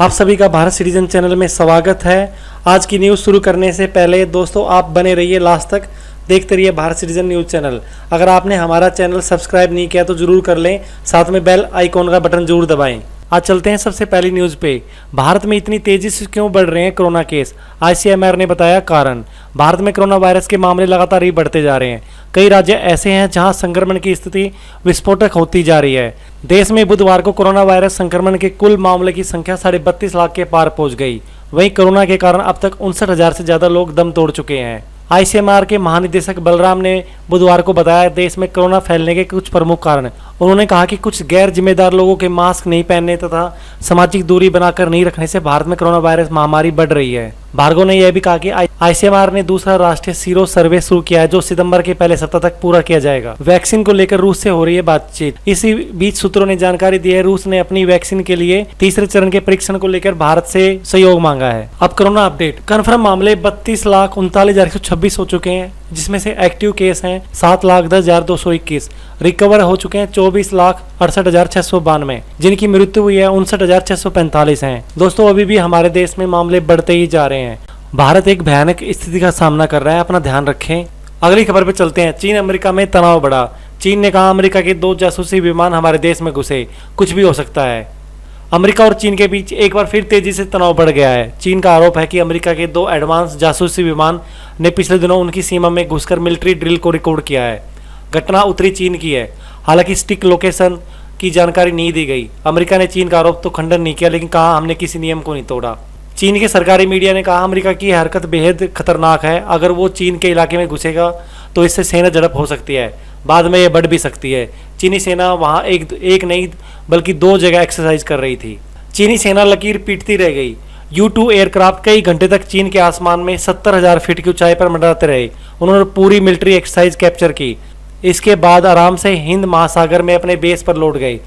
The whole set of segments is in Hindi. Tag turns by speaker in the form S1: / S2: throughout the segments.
S1: आप सभी का भारत सिटीजन चैनल में स्वागत है। आज की न्यूज़ शुरू करने से पहले दोस्तों आप बने रहिए लास्ट तक, देखते रहिए भारत सिटीजन न्यूज़ चैनल। अगर आपने हमारा चैनल सब्सक्राइब नहीं किया तो जरूर कर लें, साथ में बेल आइकॉन का बटन जरूर दबाएं। आज चलते हैं सबसे पहली न्यूज़ पे। भारत में इतनी तेजी से क्यों बढ़ रहे हैं कोरोना केस? आईसीएमआर ने बताया कारण। भारत में कोरोना वायरस के मामले लगातार ही बढ़ते जा रहे हैं। कई राज्य ऐसे हैं जहां संक्रमण की स्थिति विस्फोटक होती जा रही है। देश में बुधवार को कोरोना वायरस संक्रमण के कुल मामले की संख्या 32.5 लाख के पार पहुंच गई। वहीं कोरोना के कारण अब तक 59,000 से ज्यादा लोग दम तोड़ चुके हैं। आईसीएमआर के महानिदेशक बलराम ने बुधवार को बताया देश में कोरोना फैलने के कुछ प्रमुख कारण। उन्होंने कहा कि कुछ गैर जिम्मेदार लोगों के मास्क नहीं पहनने तथा सामाजिक दूरी बनाकर नहीं रखने से भारत में कोरोना वायरस महामारी बढ़ रही है। भार्गव ने यह भी कहा कि आईसीएमआर ने दूसरा राष्ट्रीय सीरो सर्वे शुरू किया है जो सितंबर के पहले सप्ताह तक पूरा किया जाएगा। वैक्सीन को लेकर रूस से हो रही है बातचीत। इसी बीच सूत्रों ने जानकारी दी है रूस ने अपनी वैक्सीन के लिए तीसरे चरण के परीक्षण को लेकर भारत से सहयोग मांगा है। अब कोरोना अपडेट। कन्फर्म मामले 32,39,126 हो चुके हैं, जिसमें से एक्टिव केस हैं 7,10,221। रिकवर हो चुके हैं 24,68,692, जिनकी मृत्यु हुई है 59,645 हैं। दोस्तों अभी भी हमारे देश में मामले बढ़ते ही जा रहे हैं। भारत एक भयानक स्थिति का सामना कर रहा है, अपना ध्यान रखें। अगली खबर पे चलते हैं। चीन अमेरिका में तनाव बढ़ा। चीन ने कहा अमेरिका के 2 जासूसी विमान हमारे देश में घुसे, कुछ भी हो सकता है। अमेरिका और चीन के बीच एक बार फिर तेजी से तनाव बढ़ गया है। चीन का आरोप है कि अमेरिका के 2 एडवांस जासूसी विमान ने पिछले दिनों उनकी सीमा में घुसकर मिलिट्री ड्रिल को रिकॉर्ड किया है। घटना उत्तरी चीन की है, हालांकि स्टिक लोकेशन की जानकारी नहीं दी गई। अमेरिका ने चीन का आरोप तो खंडन नहीं किया, लेकिन कहा हमने किसी नियम को नहीं तोड़ा। चीन के सरकारी मीडिया ने कहा अमेरिका की हरकत बेहद खतरनाक है। अगर वो चीन के इलाके में घुसेगा तो इससे सेना झड़प हो सकती है, बाद में ये बढ़ भी सकती है। चीनी सेना वहां एक नहीं बल्कि 2 जगह एक्सरसाइज कर रही थी। चीनी सेना लकीर पीटती रह गई। U-2 एयरक्राफ्ट कई घंटे तक चीन के आसमान में 70,000 फीट की ऊंचाई पर मंडराते रहे। उन्होंने पूरी मिलिट्री एक्सरसाइज कैप्चर की। इसके बाद आराम से हिंद महासागर में अपने बेस पर लौट गए।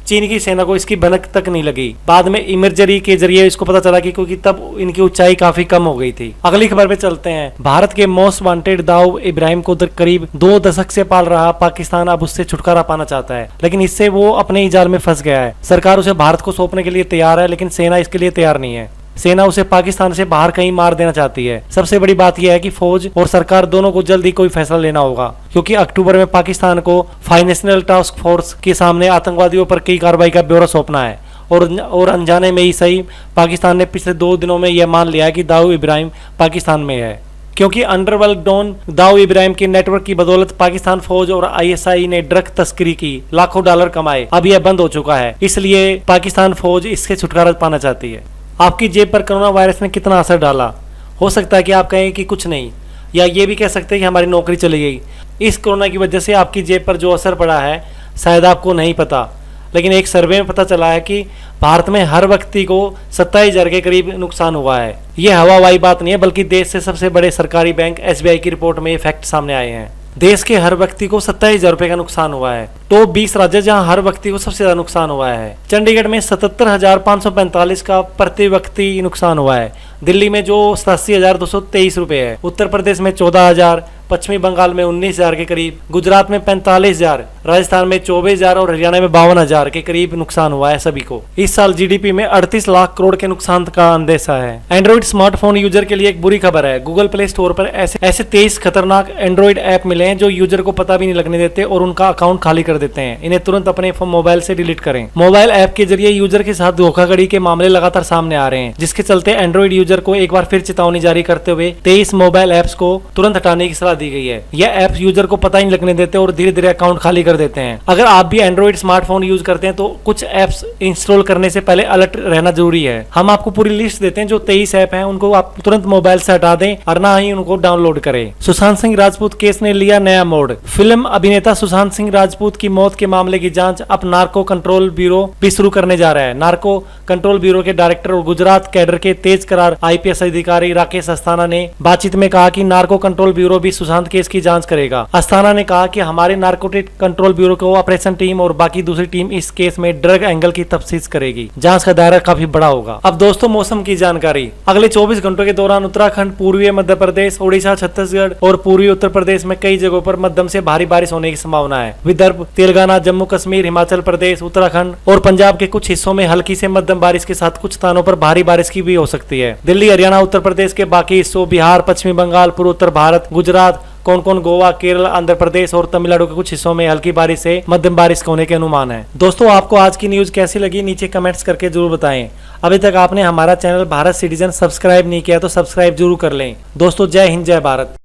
S1: चीन की सेना को इसकी भनक तक नहीं लगी। बाद में इमरजरी के जरिए इसको पता चला कि क्योंकि तब इनकी ऊंचाई काफी कम हो गई थी। अगली खबर पे चलते हैं। भारत के मोस्ट वांटेड दाऊद इब्राहिम को करीब 2 दशक से पाल रहा पाकिस्तान अब उससे छुटकारा पाना चाहता है, लेकिन इससे वो अपने ही जाल में फंस गया है। सरकार उसे भारत को सौंपने के लिए तैयार है, लेकिन सेना इसके लिए तैयार नहीं है। सेना उसे पाकिस्तान से बाहर कहीं मार देना चाहती है। सबसे बड़ी बात यह है कि फौज और सरकार दोनों को जल्दी कोई फैसला लेना होगा, क्योंकि अक्टूबर में पाकिस्तान को फाइनेंशियल टास्क फोर्स के सामने आतंकवादियों पर कई कार्रवाई का ब्यौरा सौंपना है। और अनजाने में ही सही पाकिस्तान ने पिछले 2 दिनों में यह मान लिया है कि दाऊद इब्राहिम पाकिस्तान में है, क्योंकि अंडरवर्ल्ड डॉन दाऊद इब्राहिम के नेटवर्क की बदौलत पाकिस्तान फौज और ISI ने ड्रग तस्करी की, लाखों डॉलर कमाए। अब यह बंद हो चुका है, इसलिए पाकिस्तान फौज इससे छुटकारा पाना चाहती है। आपकी जेब पर कोरोना वायरस ने कितना असर डाला? हो सकता है कि आप कहें कि कुछ नहीं, या ये भी कह सकते हैं कि हमारी नौकरी चली गई। इस कोरोना की वजह से आपकी जेब पर जो असर पड़ा है शायद आपको नहीं पता, लेकिन एक सर्वे में पता चला है कि भारत में हर व्यक्ति को 27,000 के करीब नुकसान हुआ है। ये हवाई बात नहीं है, बल्कि देश से सबसे बड़े सरकारी बैंक SBI की रिपोर्ट में ये फैक्ट सामने आए हैं। देश के हर व्यक्ति को 27,000 रुपए का नुकसान हुआ है। टॉप 20 राज्य जहां हर व्यक्ति को सबसे ज्यादा नुकसान हुआ है। चंडीगढ़ में 77,545 का प्रति व्यक्ति नुकसान हुआ है। दिल्ली में जो 87,223 रुपए है। उत्तर प्रदेश में 14,000, पश्चिमी बंगाल में 19,000 के करीब, गुजरात में 45,000, राजस्थान में 24,000 और हरियाणा में 52,000 के करीब नुकसान हुआ है सभी को। इस साल GDP में 38 लाख करोड़ के नुकसान का अंदेशा है। एंड्रॉइड स्मार्टफोन यूजर के लिए एक बुरी खबर है। गूगल प्ले स्टोर पर ऐसे 23 खतरनाक एंड्रॉइड ऐप मिले हैं जो यूजर को पता भी नहीं लगने देते और उनका अकाउंट खाली कर देते हैं। इन्हें तुरंत अपने मोबाइल से डिलीट करें। मोबाइल ऐप के जरिए यूजर के साथ धोखाधड़ी के मामले लगातार सामने आ रहे हैं, जिसके चलते एंड्रॉइड यूजर को एक बार फिर चेतावनी जारी करते हुए 23 मोबाइल ऐप्स को तुरंत हटाने की सलाह दी गई है। यह ऐप यूजर को पता ही नहीं लगने देते और धीरे धीरे अकाउंट खाली कर देते हैं। अगर आप भी एंड्रॉइड स्मार्टफोन यूज करते हैं तो कुछ ऐप्स इंस्टॉल करने से पहले अलर्ट रहना जरूरी है। हम आपको पूरी लिस्ट देते हैं, जो 23 ऐप हैं उनको आप तुरंत मोबाइल से हटा दें और ना ही उनको डाउनलोड करें। सुशांत सिंह राजपूत केस ने लिया नया मोड़। फिल्म अभिनेता सुशांत सिंह राजपूत की मौत के मामले की जांच अब नार्को कंट्रोल ब्यूरो भी शुरू करने जा रहा है। नार्को कंट्रोल ब्यूरो के डायरेक्टर और गुजरात कैडर के तेज करार IPS अधिकारी राकेश अस्थाना ने बातचीत में कहा कि नार्को कंट्रोल ब्यूरो भी सुशांत केस की जांच करेगा। अस्थाना ने कहा कि हमारे नारकोटिक कंट्रोल ब्यूरो को ऑपरेशन टीम और बाकी दूसरी टीम इस केस में ड्रग एंगल की तफ्तीश करेगी। जांच का दायरा काफी बड़ा होगा। अब दोस्तों मौसम की जानकारी। अगले 24 घंटों के दौरान उत्तराखंड, पूर्वी मध्य प्रदेश, ओडिशा, छत्तीसगढ़ और पूर्वी उत्तर प्रदेश में कई जगहों पर मध्यम से भारी बारिश होने की संभावना है। विदर्भ, तेलंगाना, जम्मू कश्मीर, हिमाचल प्रदेश, उत्तराखंड और पंजाब के कुछ हिस्सों में हल्की से मध्यम बारिश के साथ कुछ स्थानों पर भारी बारिश की भी हो सकती है। दिल्ली, हरियाणा, उत्तर प्रदेश के बाकी हिस्सों, बिहार, पश्चिमी बंगाल, पूर्व उत्तर भारत, गुजरात, कोंकण, गोवा, केरल, आंध्र प्रदेश और तमिलनाडु के कुछ हिस्सों में हल्की बारिश से मध्यम बारिश होने के अनुमान है। दोस्तों आपको आज की न्यूज कैसी लगी नीचे कमेंट्स करके जरूर बताएं। अभी तक आपने हमारा चैनल भारत सिटीजन सब्सक्राइब नहीं किया तो सब्सक्राइब जरूर कर लें। दोस्तों जय हिंद, जय भारत।